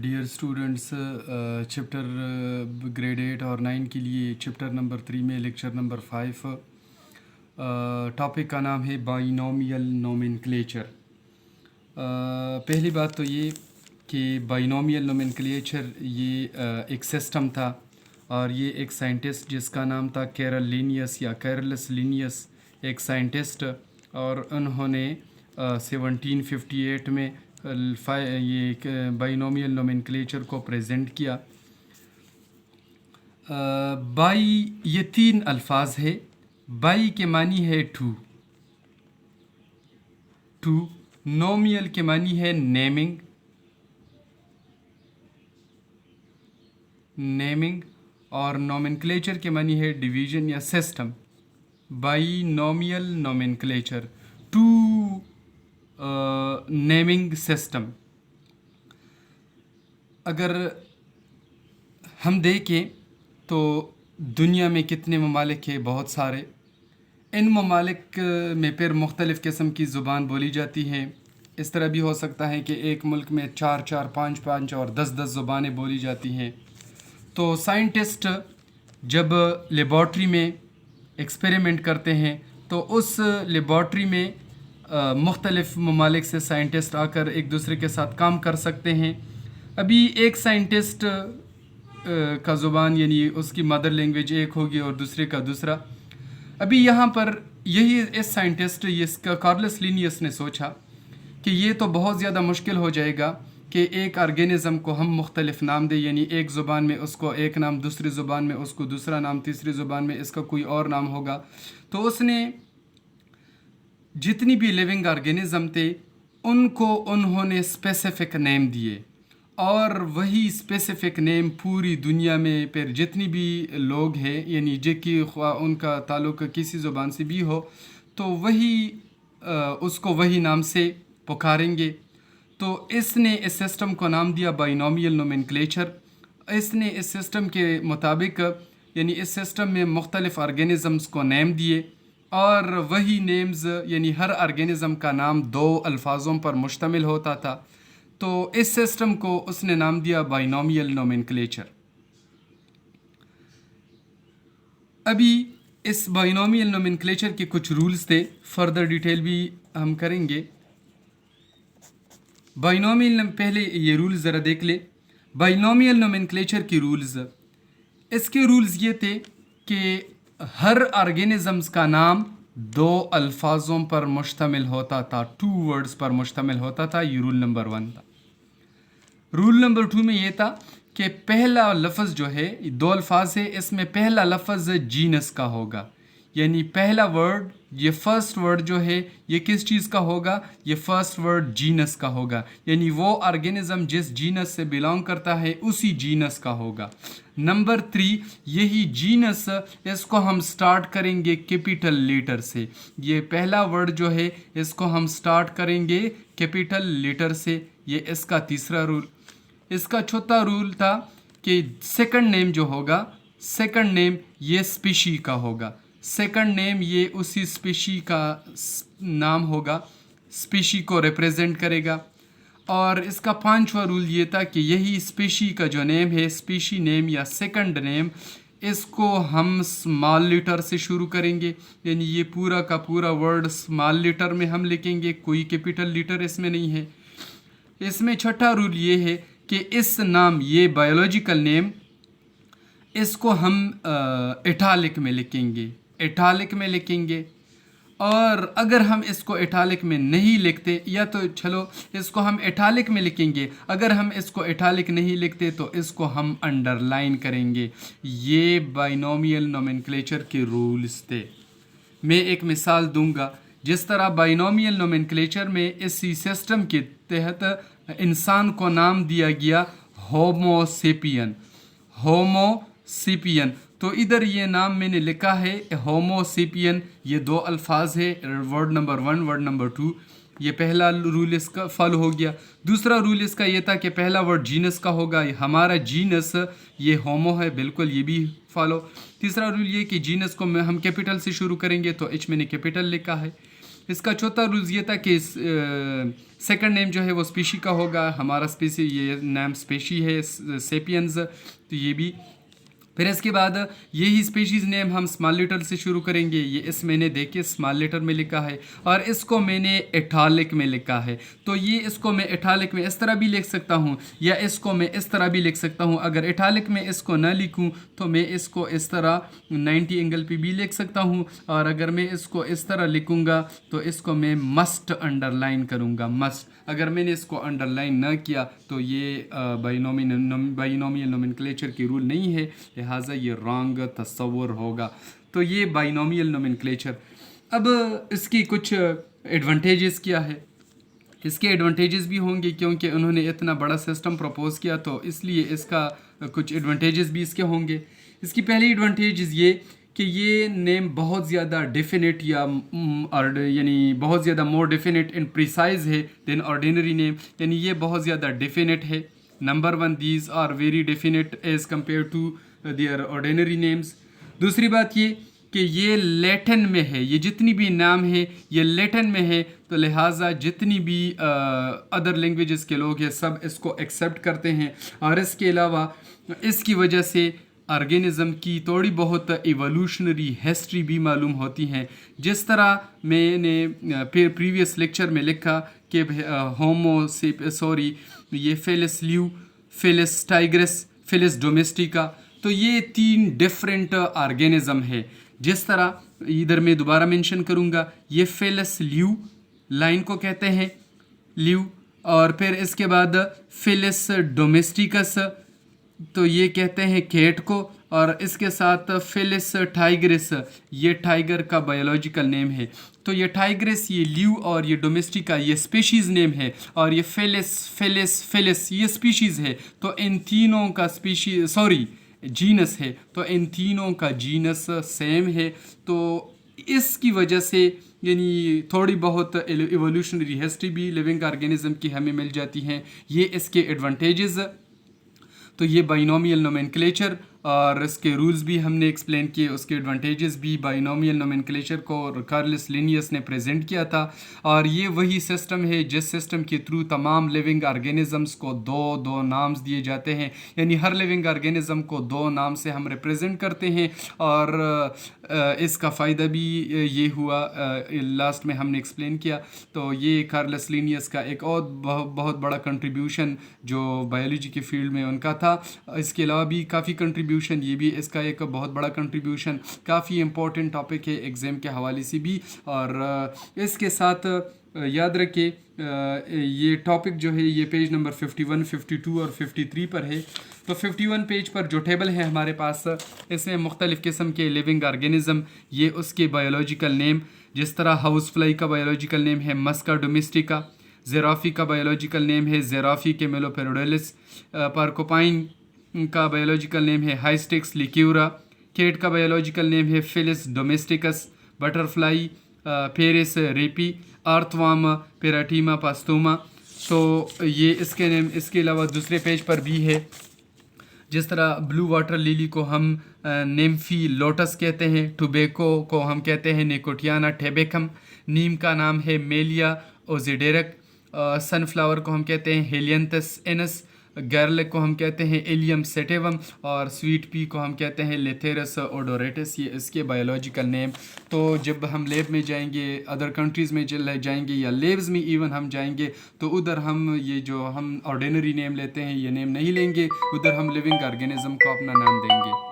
Dear students, chapter grade 8 اور 9 کے لیے چیپٹر نمبر 3 میں لیکچر نمبر 5 ٹاپک کا نام ہے بائنومیل نومنکلیچر۔ پہلی بات تو یہ کہ بائنومیل نومنکلیچر یہ ایک سسٹم تھا، اور یہ ایک سائنٹسٹ جس کا نام تھا کیرل لینیس یا کیرلس لینیس، ایک سائنٹسٹ، اور انہوں نے 1758 میں یہ بائنومیل نومنکلیچر کو پریزنٹ کیا۔ بائی یہ 3 الفاظ ہے۔ بائی کے معنی ہے ٹو، نومیل کے معنی ہے نیمنگ، اور نومنکلیچر کے معنی ہے ڈویژن یا system. Binomial nomenclature, two naming system. اگر ہم دیکھیں تو دنیا میں کتنے ممالک ہیں، بہت سارے۔ ان ممالک میں پھر مختلف قسم کی زبان بولی جاتی ہیں۔ اس طرح بھی ہو سکتا ہے کہ ایک ملک میں 4 5 اور 10 زبانیں بولی جاتی ہیں۔ تو سائنٹسٹ جب لیبارٹری میں ایکسپیریمنٹ کرتے ہیں تو اس لیبارٹری میں مختلف ممالک سے سائنٹسٹ آ کر ایک دوسرے کے ساتھ کام کر سکتے ہیں۔ ابھی ایک سائنٹسٹ کا زبان یعنی اس کی مدر لینگویج ایک ہوگی اور دوسرے کا دوسرا۔ ابھی یہاں پر یہی اس سائنٹسٹ اس کا کارلس لینیس نے سوچا کہ یہ تو بہت زیادہ مشکل ہو جائے گا کہ ایک آرگینزم کو ہم مختلف نام دیں، یعنی ایک زبان میں اس کو ایک نام، دوسری زبان میں اس کو دوسرا نام، تیسری زبان میں اس کا کوئی اور نام ہوگا۔ تو اس نے جتنی بھی لیونگ آرگینزم تھے ان کو انہوں نے اسپیسیفک نیم دیے، اور وہی اسپیسیفک نیم پوری دنیا میں پھر جتنی بھی لوگ ہیں، یعنی کہ خواہ ان کا تعلق کسی زبان سے بھی ہو، تو وہی اس کو وہی نام سے پکاریں گے۔ تو اس نے اس سسٹم کو نام دیا بائنومیل نومنکلیچر۔ اس نے اس سسٹم کے مطابق یعنی اس سسٹم میں مختلف آرگینزمز کو نیم دیے، اور وہی نیمز یعنی ہر آرگینزم کا نام 2 الفاظوں پر مشتمل ہوتا تھا۔ تو اس سسٹم کو اس نے نام دیا بائنومیل نومنکلیچر۔ ابھی اس بائنومیل نومنکلیچر کے کچھ رولز تھے، فردر ڈیٹیل بھی ہم کریں گے۔ بائنومیل پہلے یہ رولز ذرا دیکھ لیں۔ بائنومیل نومنکلیچر کی رولز، اس کے رولز یہ تھے کہ ہر آرگینزمز کا نام 2 الفاظوں پر مشتمل ہوتا تھا، 2 ورڈز پر مشتمل ہوتا تھا۔ یہ رول نمبر 1 تھا۔ رول نمبر 2 میں یہ تھا کہ پہلا لفظ جو ہے 2 الفاظ ہے، اس میں پہلا لفظ جینس کا ہوگا، یعنی پہلا ورڈ، یہ فرسٹ ورڈ جو ہے یہ کس چیز کا ہوگا؟ یہ فرسٹ ورڈ جینس کا ہوگا، یعنی وہ آرگینزم جس جینس سے بیلانگ کرتا ہے اسی جینس کا ہوگا۔ نمبر 3، یہی جینس اس کو ہم سٹارٹ کریں گے کیپیٹل لیٹر سے۔ یہ پہلا ورڈ جو ہے اس کو ہم سٹارٹ کریں گے کیپیٹل لیٹر سے، یہ اس کا تیسرا رول۔ اس کا چوتھا رول تھا کہ سیکنڈ نیم جو ہوگا، سیکنڈ نیم یہ سپیشی کا ہوگا، سیکنڈ نیم یہ اسی سپیشی کا نام ہوگا، سپیشی کو ریپریزنٹ کرے گا۔ اور اس کا 5واں رول یہ تھا کہ یہی سپیشی کا جو نیم ہے، سپیشی نیم یا سیکنڈ نیم، اس کو ہم اسمال لیٹر سے شروع کریں گے، یعنی یہ پورا کا پورا ورڈ اسمال لیٹر میں ہم لکھیں گے، کوئی کیپیٹل لیٹر اس میں نہیں ہے۔ اس میں چھٹا رول یہ ہے کہ اس نام، یہ بایولوجیکل نیم، اس کو ہم اٹالک میں لکھیں گے، اٹالک میں لکھیں گے۔ اور اگر ہم اس کو اٹالک میں نہیں لکھتے، یا تو چلو اس کو ہم اٹالک میں لکھیں گے، اگر ہم اس کو اٹالک نہیں لکھتے تو اس کو ہم انڈر لائن کریں گے۔ یہ بائنومیل نومنکلیچر کے رولز تھے۔ میں ایک مثال دوں گا، جس طرح بائنومیل نومنکلیچر میں اسی سسٹم کے تحت انسان کو نام دیا گیا ہومو سیپین، ہومو سیپین۔ تو ادھر یہ نام میں نے لکھا ہے ہومو سیپین، یہ 2 الفاظ ہے، ورڈ نمبر 1، ورڈ نمبر 2۔ یہ پہلا رول اس کا فالو ہو گیا۔ دوسرا رول اس کا یہ تھا کہ پہلا ورڈ جینس کا ہوگا، ہمارا جینس یہ ہومو ہے، بالکل یہ بھی فالو۔ تیسرا رول یہ کہ جینس کو ہم کیپیٹل سے شروع کریں گے، تو ایچ میں نے کیپیٹل لکھا ہے۔ اس کا چوتھا رولز یہ تھا کہ سیکنڈ نیم جو ہے وہ اسپیشی کا ہوگا. ہمارا اسپیسی یہ نام اسپیشی ہے سیپینز, تو یہ بھی. پھر اس کے بعد یہی اسپیشیز نیم ہم اسمال لیٹر سے شروع کریں گے. یہ اس میں نے دیکھے اسمال لیٹر میں لکھا ہے اور اس کو میں نے ایٹالک میں لکھا ہے. تو یہ اس کو میں ایٹالک میں اس طرح بھی لکھ سکتا ہوں یا اس کو میں اس طرح بھی لکھ سکتا ہوں. اگر ایٹالک میں اس کو نہ لکھوں تو میں اس کو اس طرح 90 اینگل پہ بھی لکھ سکتا ہوں, اور اگر میں اس کو اس طرح لکھوں گا تو اس کو میں مسٹ انڈر لائن کروں گا. مسٹ, اگر میں نے اس کو انڈر لائن نہ کیا تو یہ بائنومیل نومنکلیچر کی رول نہیں ہے, لہٰذا یہ رانگ تصور ہوگا. تو یہ بائنومیل نومنکلیچر. اب اس کی کچھ ایڈوانٹیجز کیا ہے؟ اس کے ایڈوانٹیجز بھی ہوں گے کیونکہ انہوں نے اتنا بڑا سسٹم پروپوز کیا, تو اس لیے اس کا کچھ ایڈوانٹیجز بھی اس کے ہوں گے. اس کی پہلی ایڈوانٹیجز یہ کہ یہ نیم بہت زیادہ ڈیفینٹ یعنی بہت زیادہ مور ڈیفینٹ اینڈ پریسائز ہے دین آرڈینری نیم, یعنی یہ بہت زیادہ ڈیفینٹ ہے. Number 1, these are very different as compare to their ordinary names. دوسری بات یہ کہ یہ لیٹن میں ہے, یہ جتنی بھی نام ہے یہ لیٹن میں ہے, تو لہٰذا جتنی بھی ادر لینگویجز کے لوگ ہیں سب اس کو ایکسیپٹ کرتے ہیں. اور اس کے علاوہ اس کی وجہ سے آرگینزم کی تھوڑی بہت ایوولوشنری ہسٹری بھی معلوم ہوتی ہیں. جس طرح میں نے پریویس لیکچر میں لکھا کہ یہ فیلس لیو, فیلس ٹائگرس, فیلس ڈومیسٹیکا, تو یہ 3 ڈفرینٹ آرگینزم ہے. جس طرح ادھر میں دوبارہ مینشن کروں گا, یہ فیلس لیو لائن کو کہتے ہیں لیو, اور پھر اس کے بعد فیلس ڈومیسٹیکس تو یہ کہتے ہیں کیٹ کو, اور اس کے ساتھ فیلس ٹائگرس یہ ٹائگر کا بایولوجیکل نیم ہے. تو یہ ٹائگرس, یہ لیو اور یہ ڈومیسٹیکا یہ اسپیشیز نیم ہے, اور یہ فیلس یہ اسپیشیز ہے. تو ان تینوں کا جینس ہے, تو ان تینوں کا جینس سیم ہے. تو اس کی وجہ سے یعنی تھوڑی بہت ایوولوشنری ہسٹری بھی لیونگ آرگینزم کی ہمیں مل جاتی ہیں. یہ اس کے ایڈوانٹیجز. تو یہ بائنومیل نومنکلیچر اور اس کے رولز بھی ہم نے ایکسپلین کیے, اس کے ایڈوانٹیجز بھی. بائنومیل نومنکلیچر کو کارلس لینیس نے پریزنٹ کیا تھا, اور یہ وہی سسٹم ہے جس سسٹم کے تھرو تمام لیونگ آرگینزمز کو 2 نامز دیے جاتے ہیں. یعنی ہر لیونگ آرگینزم کو 2 نام سے ہم ریپریزنٹ کرتے ہیں, اور اس کا فائدہ بھی یہ ہوا لاسٹ میں ہم نے ایکسپلین کیا. تو یہ کارلس لینیس کا ایک اور بہت بڑا کنٹریبیوشن جو بایولوجی کے فیلڈ میں ان کا تھا. اس کے علاوہ بھی کافی کنٹریبیوشن, یہ بھی اس کا ایک بہت بڑا کنٹریبیوشن, کافی امپورٹنٹ ٹاپک ہے ایگزام کے حوالے سے بھی. اور اس کے ساتھ یاد رکھیں یہ ٹاپک جو ہے یہ پیج نمبر 51, 52 اور 53 پر ہے. تو 51 پیج پر جو ٹیبل ہے ہمارے پاس, اس میں مختلف قسم کے لیونگ آرگینزم, یہ اس کے بایولوجیکل نیم, جس طرح ہاؤس فلائی کا بایولوجیکل نیم ہے مسکا ڈومیسٹیکا, زیرافی کا بایولوجیکل نیم ہے زیرافی کیمیلوپیروڈیلس, پارکوپائن کا بایولوجیکل نیم ہے ہائسٹکس لیکیورا, کیٹ کا بایولوجیکل نیم ہے فیلس ڈومیسٹیکس, بٹر فلائی پیرس ریپی, آرتھوام پیراٹیما پاستوما. تو یہ اس کے نیم. اس کے علاوہ دوسرے پیج پر بھی ہے, جس طرح بلو واٹر لیلی کو ہم نیمفی لوٹس کہتے ہیں, ٹوبیکو کو ہم کہتے ہیں نیکوٹیانا ٹیبیکم, نیم کا نام ہے میلیا اوزیڈیرک, سن فلاور کو ہم کہتے ہیں ہیلینتس انس, گیرلک کو ہم کہتے ہیں ایلیم سیٹیوم, اور سویٹ پی کو ہم کہتے ہیں لیتھیرس اوڈوریٹس. یہ اس کے بایولوجیکل نیم. تو جب ہم لیب میں جائیں گے, ادر کنٹریز میں جائیں گے, یا لیبز میں ایون ہم جائیں گے, تو ادھر ہم یہ جو ہم آرڈینری نیم لیتے ہیں یہ نیم نہیں لیں گے, ادھر ہم لیونگ آرگینزم کو اپنا نام دیں گے.